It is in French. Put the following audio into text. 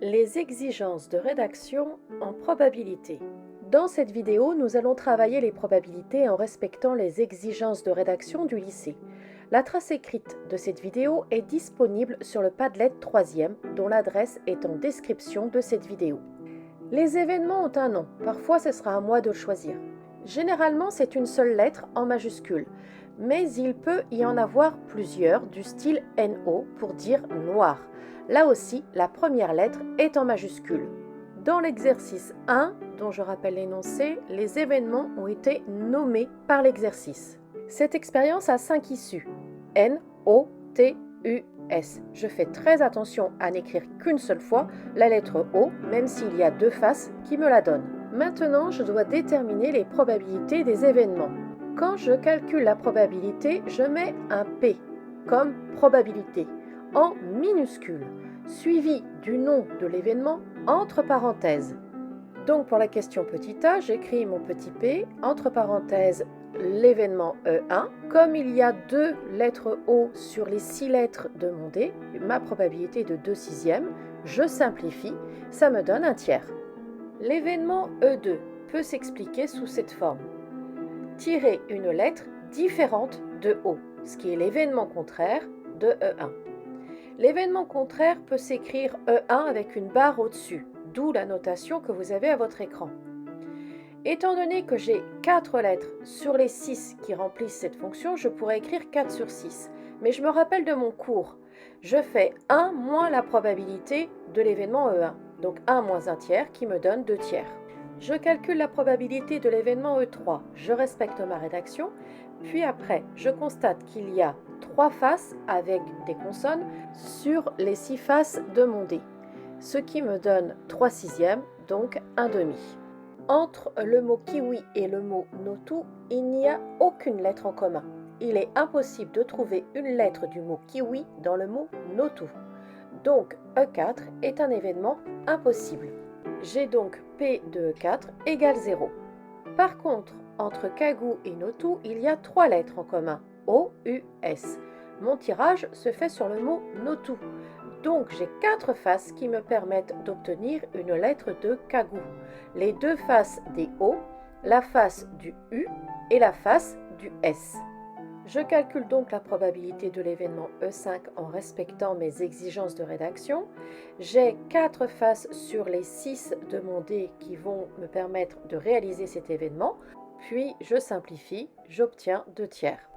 Les exigences de rédaction en probabilité. Dans cette vidéo, nous allons travailler les probabilités en respectant les exigences de rédaction du lycée. La trace écrite de cette vidéo est disponible sur le Padlet 3e, dont l'adresse est en description de cette vidéo. Les événements ont un nom, parfois ce sera à moi de le choisir. Généralement, c'est une seule lettre en majuscule, mais il peut y en avoir plusieurs du style NO pour dire noir. Là aussi, la première lettre est en majuscule. Dans l'exercice 1, dont je rappelle l'énoncé, les événements ont été nommés par l'exercice. Cette expérience a 5 issues. N, O, T, U, S. Je fais très attention à n'écrire qu'une seule fois la lettre O, même s'il y a 2 faces qui me la donnent. Maintenant, je dois déterminer les probabilités des événements. Quand je calcule la probabilité, je mets un P comme probabilité en minuscule, suivi du nom de l'événement entre parenthèses. Donc pour la question petit a, j'écris mon petit p, entre parenthèses l'événement E1. Comme il y a 2 lettres O sur les 6 lettres de mon D, ma probabilité est de 2/6, je simplifie, ça me donne un tiers. L'événement E2 peut s'expliquer sous cette forme. Tirer une lettre différente de O, ce qui est l'événement contraire de E1. L'événement contraire peut s'écrire E1 avec une barre au-dessus, d'où la notation que vous avez à votre écran. Étant donné que j'ai 4 lettres sur les 6 qui remplissent cette fonction, je pourrais écrire 4 sur 6. Mais je me rappelle de mon cours. Je fais 1 moins la probabilité de l'événement E1, donc 1 moins 1 tiers qui me donne 2 tiers. Je calcule la probabilité de l'événement E3, je respecte ma rédaction, puis après, je constate qu'il y a 3 faces avec des consonnes sur les 6 faces de mon D, ce qui me donne 3/6, donc 1/2. Entre le mot kiwi et le mot notu, il n'y a aucune lettre en commun. Il est impossible de trouver une lettre du mot kiwi dans le mot notu. Donc E4 est un événement impossible. J'ai donc P de E4 égale 0. Par contre, entre Kagou et Notu, il y a 3 lettres en commun, O, U, S. Mon tirage se fait sur le mot Notu. Donc j'ai 4 faces qui me permettent d'obtenir une lettre de Kagou. Les 2 faces des O, la face du U et la face du S. Je calcule donc la probabilité de l'événement E5 en respectant mes exigences de rédaction. J'ai 4 faces sur les 6 de mon D qui vont me permettre de réaliser cet événement. Puis je simplifie, j'obtiens 2 tiers.